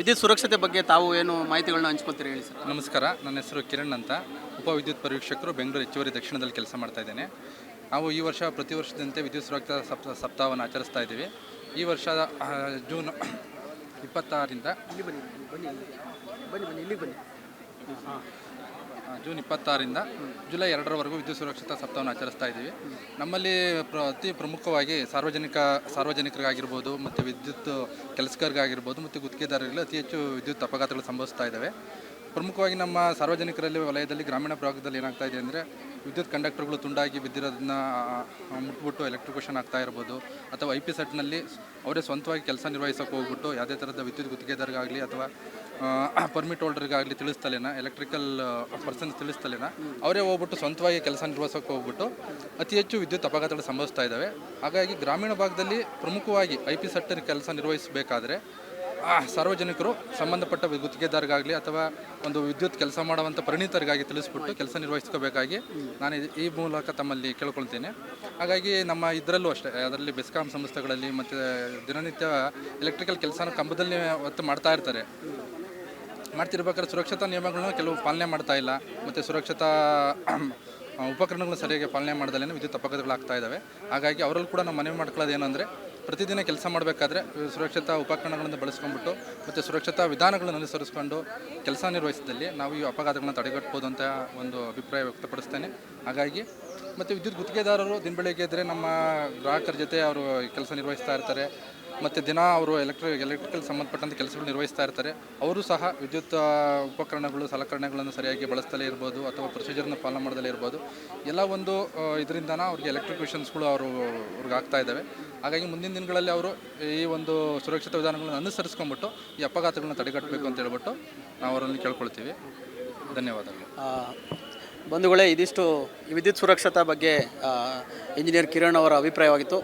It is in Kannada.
ವಿದ್ಯುತ್ ಸುರಕ್ಷತೆ ಬಗ್ಗೆ ತಾವು ಏನು ಮಾಹಿತಿಗಳನ್ನ ಹಂಚ್ಕೊತೀರಿ ಹೇಳಿ ಸರ್. ನಮಸ್ಕಾರ, ನನ್ನ ಹೆಸರು ಕಿರಣ್ ಅಂತ, ಉಪ ವಿದ್ಯುತ್ ಪರೀಕ್ಷಕರು, ಬೆಂಗಳೂರು ಹೆಚ್ಚುವರಿ ದಕ್ಷಿಣದಲ್ಲಿ ಕೆಲಸ ಮಾಡ್ತಾ ಇದ್ದೇನೆ. ನಾವು ಈ ವರ್ಷ ಪ್ರತಿ ವರ್ಷದಂತೆ ವಿದ್ಯುತ್ ಸುರಕ್ಷತಾ ಸಪ್ತಾಹವನ್ನು ಆಚರಿಸ್ತಾ ಇದ್ದೀವಿ. ಈ ವರ್ಷ ಜೂನ್ 26ರಿಂದ ಜೂನ್ 26ರಿಂದ ಜುಲೈ 2ರವರೆಗೂ ವಿದ್ಯುತ್ ಸುರಕ್ಷತಾ ಸಪ್ತಾಹವನ್ನು ಆಚರಿಸ್ತಾ ಇದ್ದೀವಿ. ನಮ್ಮಲ್ಲಿ ಅತಿ ಪ್ರಮುಖವಾಗಿ ಸಾರ್ವಜನಿಕರಿಗಾಗಿರ್ಬೋದು ಮತ್ತು ವಿದ್ಯುತ್ ಕೆಲಸಗಾರರಿಗಾಗಿರ್ಬೋದು ಮತ್ತು ಗುತ್ತಿಗೆದಾರರಲ್ಲಿ ಅತಿ ಹೆಚ್ಚು ವಿದ್ಯುತ್ ಅಪಘಾತಗಳು ಸಂಭವಿಸ್ತಾ ಇದ್ದಾವೆ. ಪ್ರಮುಖವಾಗಿ ನಮ್ಮ ಸಾರ್ವಜನಿಕರಲ್ಲಿ ವಲಯದಲ್ಲಿ ಗ್ರಾಮೀಣ ಭಾಗದಲ್ಲಿ ಏನಾಗ್ತಾ ಇದೆ ಅಂದರೆ ವಿದ್ಯುತ್ ಕಂಡಕ್ಟರ್ಗಳು ತುಂಡಾಗಿ ಬಿದ್ದಿರೋದನ್ನ ಮುಟ್ಬಿಟ್ಟು ಎಲೆಕ್ಟ್ರಿಕೇಷನ್ ಆಗ್ತಾ ಇರ್ಬೋದು, ಅಥವಾ IP ಸೆಟ್ನಲ್ಲಿ ಅವರೇ ಸ್ವಂತವಾಗಿ ಕೆಲಸ ನಿರ್ವಹಿಸೋಕೆ ಹೋಗ್ಬಿಟ್ಟು ಯಾವುದೇ ಥರದ ವಿದ್ಯುತ್ ಗುತ್ತಿಗೆದಾರರಿಗಾಗಲಿ ಅಥವಾ ಪರ್ಮಿಟ್ ಹೋಲ್ಡರ್ಗಾಗಲಿ ತಿಳಿಸ್ತಲೇನ, ಎಲೆಕ್ಟ್ರಿಕಲ್ ಪರ್ಸನ್ಸ್ ತಿಳಿಸ್ತಲೇನ ಅವರೇ ಹೋಗ್ಬಿಟ್ಟು ಸ್ವಂತವಾಗಿ ಕೆಲಸ ನಿರ್ವಹಿಸೋಕೆ ಹೋಗ್ಬಿಟ್ಟು ಅತಿ ಹೆಚ್ಚು ವಿದ್ಯುತ್ ಅಪಘಾತಗಳು ಸಂಭವಿಸ್ತಾ ಇದ್ದಾವೆ. ಹಾಗಾಗಿ ಗ್ರಾಮೀಣ ಭಾಗದಲ್ಲಿ ಪ್ರಮುಖವಾಗಿ IP ಸೆಟ್ ಕೆಲಸ ನಿರ್ವಹಿಸಬೇಕಾದ್ರೆ ಸಾರ್ವಜನಿಕರು ಸಂಬಂಧಪಟ್ಟ ಗುತ್ತಿಗೆದಾರರಿಗಾಗಲಿ ಅಥವಾ ಒಂದು ವಿದ್ಯುತ್ ಕೆಲಸ ಮಾಡುವಂಥ ಪರಿಣಿತರಿಗಾಗಿ ತಿಳಿಸ್ಬಿಟ್ಟು ಕೆಲಸ ನಿರ್ವಹಿಸ್ಕೋಬೇಕಾಗಿ ನಾನು ಈ ಮೂಲಕ ತಮ್ಮಲ್ಲಿ ಕೇಳ್ಕೊಳ್ತೇನೆ. ಹಾಗಾಗಿ ನಮ್ಮ ಇದರಲ್ಲೂ ಅಷ್ಟೇ, ಅದರಲ್ಲಿ ಬೆಸ್ಕಾಂ ಸಂಸ್ಥೆಗಳಲ್ಲಿ ಮತ್ತು ದಿನನಿತ್ಯ ಎಲೆಕ್ಟ್ರಿಕಲ್ ಕೆಲಸನ ಕಂಬದಲ್ಲಿ ಒತ್ತು ಮಾಡ್ತಿರ್ಬೇಕಾದ್ರೆ ಸುರಕ್ಷತಾ ನಿಯಮಗಳನ್ನ ಕೆಲವು ಪಾಲನೆ ಮಾಡ್ತಾ ಇಲ್ಲ, ಮತ್ತು ಸುರಕ್ಷತಾ ಉಪಕರಣಗಳನ್ನ ಸರಿಯಾಗಿ ಪಾಲನೆ ಮಾಡ್ದಲೇ ವಿದ್ಯುತ್ ಅಪಘಾತಗಳಾಗ್ತಾ ಇದ್ದಾವೆ. ಹಾಗಾಗಿ ಅವರಲ್ಲಿ ಕೂಡ ನಾವು ಮನವಿ ಮಾಡ್ಕೊಳ್ಳೋದು ಏನಂದರೆ, ಪ್ರತಿದಿನ ಕೆಲಸ ಮಾಡಬೇಕಾದ್ರೆ ಸುರಕ್ಷತಾ ಉಪಕರಣಗಳನ್ನು ಬಳಸ್ಕೊಂಡ್ಬಿಟ್ಟು ಮತ್ತು ಸುರಕ್ಷತಾ ವಿಧಾನಗಳನ್ನು ಅನುಸರಿಸ್ಕೊಂಡು ಕೆಲಸ ನಿರ್ವಹಿಸಿದಲ್ಲಿ ನಾವು ಈ ಅಪಘಾತಗಳನ್ನ ತಡೆಗಟ್ಬೋದು ಅಂತ ಒಂದು ಅಭಿಪ್ರಾಯ ವ್ಯಕ್ತಪಡಿಸ್ತೇನೆ. ಹಾಗಾಗಿ ಮತ್ತು ವಿದ್ಯುತ್ ಗುತ್ತಿಗೆದಾರರು ದಿನ ಬೆಳಗ್ಗೆ ಇದ್ದರೆ ನಮ್ಮ ಗ್ರಾಹಕರ ಜೊತೆ ಅವರು ಕೆಲಸ ನಿರ್ವಹಿಸ್ತಾ ಇರ್ತಾರೆ, ಮತ್ತು ದಿನ ಅವರು ಎಲೆಕ್ಟ್ರಿಕಲ್ ಸಂಬಂಧಪಟ್ಟಂಥ ಕೆಲಸಗಳು ನಿರ್ವಹಿಸ್ತಾ ಇರ್ತಾರೆ. ಅವರು ಸಹ ವಿದ್ಯುತ್ ಉಪಕರಣಗಳು ಸಲಕರಣೆಗಳನ್ನು ಸರಿಯಾಗಿ ಬಳಸ್ತಲೇ ಇರ್ಬೋದು ಅಥವಾ ಪ್ರೊಸೀಜರ್ನ ಪಾಲನೆ ಮಾಡೋದಲ್ಲೇ ಇರ್ಬೋದು. ಎಲ್ಲ ಒಂದು ಇದರಿಂದನ ಅವ್ರಿಗೆ ಎಲೆಕ್ಟ್ರಿಕೇಷನ್ಸ್ಗಳು ಅವ್ರಿಗೆ ಆಗ್ತಾ ಇದ್ದಾವೆ. ಹಾಗಾಗಿ ಮುಂದಿನ ದಿನಗಳಲ್ಲಿ ಅವರು ಈ ಒಂದು ಸುರಕ್ಷತಾ ವಿಧಾನಗಳನ್ನು ಅನುಸರಿಸ್ಕೊಂಡ್ಬಿಟ್ಟು ಈ ಅಪಘಾತಗಳನ್ನ ತಡೆಗಟ್ಟಬೇಕು ಅಂತ ಹೇಳ್ಬಿಟ್ಟು ನಾವು ಅವರಲ್ಲಿ ಕೇಳ್ಕೊಳ್ತೀವಿ. ಧನ್ಯವಾದಗಳು. ಬಂಧುಗಳೇ, ಇದಿಷ್ಟು ವಿದ್ಯುತ್ ಸುರಕ್ಷತಾ ಬಗ್ಗೆ ಇಂಜಿನಿಯರ್ ಕಿರಣ್ ಅವರ ಅಭಿಪ್ರಾಯವಾಗಿತ್ತು.